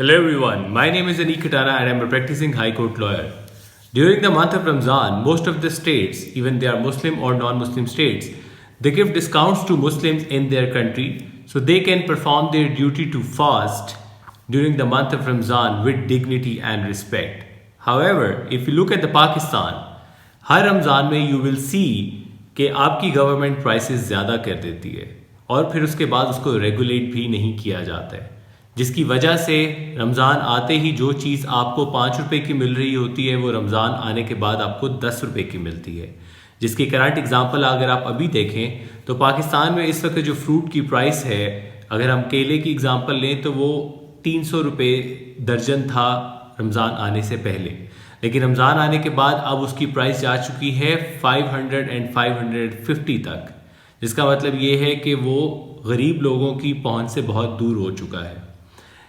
Hello everyone, my name is Anik Khatara and I am a practicing High Court lawyer. During the month of Ramzan, most of the states, even they are Muslim or non-Muslim states, they give discounts to Muslims in their country so they can perform their duty to fast during the month of Ramzan with dignity and respect. However, if you look at the Pakistan, हर रमज़ान में you will see कि आपकी government prices ज़्यादा कर देती है और फिर उसके बाद उसको रेगुलेट भी नहीं किया जाता है, जिसकी वजह से रमज़ान आते ही जो चीज़ आपको 5 रुपए की मिल रही होती है वो रमज़ान आने के बाद आपको 10 रुपए की मिलती है। जिसकी करंट एग्जांपल अगर आप अभी देखें तो पाकिस्तान में इस वक्त जो फ्रूट की प्राइस है, अगर हम केले की एग्जांपल लें तो वो 300 रुपये दर्जन था रमज़ान आने से पहले, लेकिन रमज़ान आने के बाद अब उसकी प्राइस जा चुकी है 500 एंड 550 तक, जिसका मतलब ये है कि वो गरीब लोगों की पहुंच से बहुत दूर हो चुका है।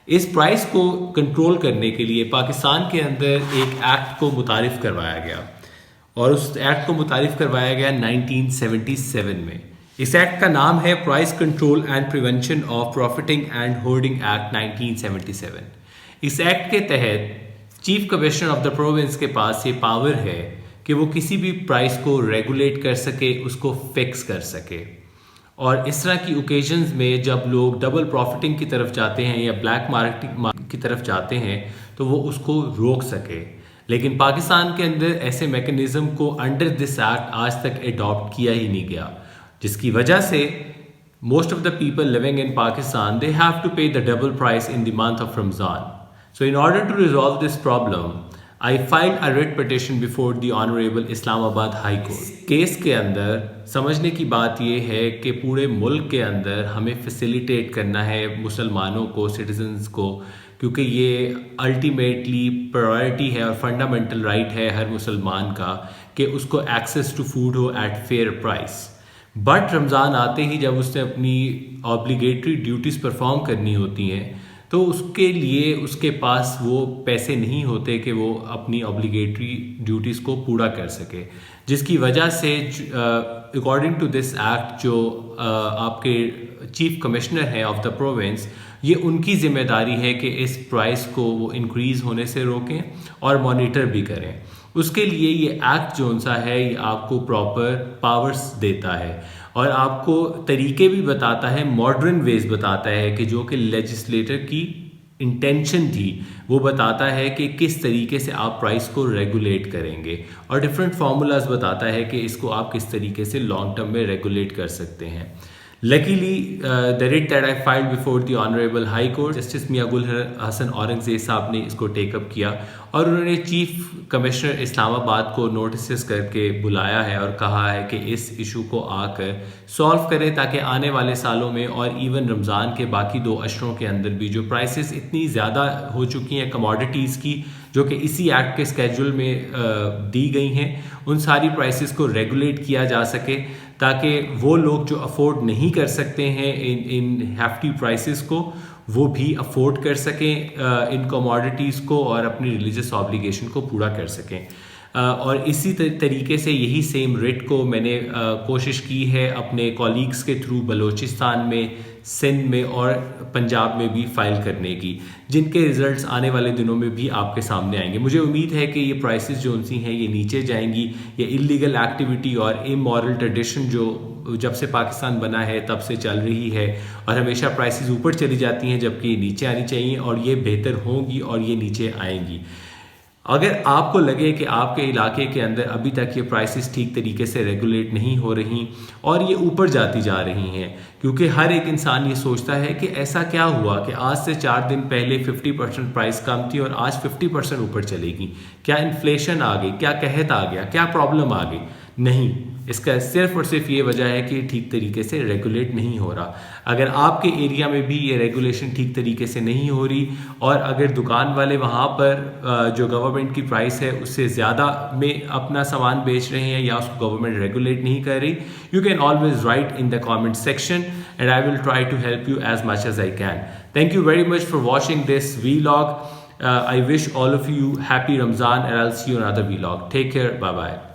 इस प्राइस को कंट्रोल करने के लिए पाकिस्तान के अंदर एक एक्ट को मुतारिफ करवाया गया और उस एक्ट को मुतारिफ करवाया गया 1977 में। इस एक्ट का नाम है price control and prevention of profiting and hoarding act 1977। इस एक्ट के तहत chief commissioner of the province के पास ये पावर है कि वो किसी भी प्राइस को रेगुलेट कर सके, उसको फिक्स कर सके, और इस तरह की ओकेजन्स में जब लोग डबल प्रॉफिटिंग की तरफ जाते हैं या ब्लैक मार्केटिंग की तरफ जाते हैं तो वो उसको रोक सके। लेकिन पाकिस्तान के अंदर ऐसे मैकेनिज़्म को अंडर दिस एक्ट आज तक अडॉप्ट किया ही नहीं गया, जिसकी वजह से most of the people living in Pakistan they have to pay the double price in the month of Ramzan. So in order to resolve this problem I filed a writ petition before the Honorable Islamabad High Court। Case के अंदर समझने की बात यह है कि पूरे मुल्क के अंदर हमें फैसिलिटेट करना है मुसलमानों को, सिटीजन्स को, क्योंकि ये अल्टीमेटली प्रायोरिटी है और फंडामेंटल राइट है हर मुसलमान का कि उसको एक्सेस टू फूड हो at fair price. But Ramzan आते ही जब उसने अपनी ऑब्लिगेटरी ड्यूटीज़ परफॉर्म करनी होती हैं तो उसके लिए उसके पास वो पैसे नहीं होते कि वो अपनी ऑब्लिगेटरी ड्यूटीज़ को पूरा कर सके, जिसकी वजह से अकॉर्डिंग टू दिस एक्ट जो आपके चीफ कमिश्नर हैं ऑफ द प्रोविंस, ये उनकी ज़िम्मेदारी है कि इस प्राइस को वो इंक्रीज़ होने से रोकें और मॉनिटर भी करें। उसके लिए ये एक्ट जो सा है ये आपको प्रॉपर पावर्स देता है और आपको तरीके भी बताता है, मॉडर्न वेज बताता है कि जो कि लेजिस्लेटर की इंटेंशन थी वो बताता है कि किस तरीके से आप प्राइस को रेगुलेट करेंगे, और डिफरेंट फार्मूलाज बताता है कि इसको आप किस तरीके से लॉन्ग टर्म में रेगुलेट कर सकते हैं। Luckily, the writ that I filed before the Honorable High Court, Justice Mia Gul Hasan Aurangzeb साहब ने इसको टेकअप किया और उन्होंने चीफ कमिश्नर इस्लामाबाद को नोटिस करके बुलाया है और कहा है कि इस इशू को आकर सॉल्व करें ताकि आने वाले सालों में और इवन रमज़ान के बाकी 2 अशरों के अंदर भी जो प्राइसेस इतनी ज़्यादा हो चुकी हैं कमोडिटीज़ की जो कि इसी एक्ट के स्केड्यूल में दी गई हैं, उन सारी प्राइसेस को रेगुलेट किया जा सके ताकि वो लोग जो अफोर्ड नहीं कर सकते हैं इन हैफ्टी प्राइसेस को वो भी अफोर्ड कर सकें इन कमोडिटीज़ को और अपनी रिलीजियस ऑब्लिगेशन को पूरा कर सकें। और इसी तरीके से यही सेम रिट को मैंने कोशिश की है अपने कॉलीग्स के थ्रू बलोचिस्तान में, सिंध में और पंजाब में भी फाइल करने की, जिनके रिजल्ट्स आने वाले दिनों में भी आपके सामने आएंगे। मुझे उम्मीद है कि ये प्राइसेस जो उनसी हैं ये नीचे जाएंगी। ये इलीगल एक्टिविटी और इमोरल ट्रेडिशन जो जब से पाकिस्तान बना है तब से चल रही है और हमेशा प्राइसेस ऊपर चली जाती हैं जबकि ये नीचे आनी चाहिए, और ये बेहतर होंगी और ये नीचे आएंगी। अगर आपको लगे कि आपके इलाके के अंदर अभी तक ये प्राइसेस ठीक तरीके से रेगुलेट नहीं हो रही और ये ऊपर जाती जा रही हैं, क्योंकि हर एक इंसान ये सोचता है कि ऐसा क्या हुआ कि आज से 4 दिन पहले 50% प्राइस कम थी और आज 50% ऊपर चलेगी, क्या इन्फ्लेशन आ गई, क्या कहत आ गया, क्या प्रॉब्लम आ गई? नहीं, इसका सिर्फ और सिर्फ ये वजह है कि ठीक तरीके से रेगुलेट नहीं हो रहा। अगर आपके एरिया में भी ये रेगुलेशन ठीक तरीके से नहीं हो रही और अगर दुकान वाले वहाँ पर जो गवर्नमेंट की प्राइस है उससे ज़्यादा में अपना सामान बेच रहे हैं या उसको गवर्नमेंट रेगुलेट नहीं कर रही, you can always write in the comment section and I will try to help you as much as I can. Thank you very much for watching this vlog. I wish all of you happy Ramzan and I'll see you in another vlog. Take care. Bye bye.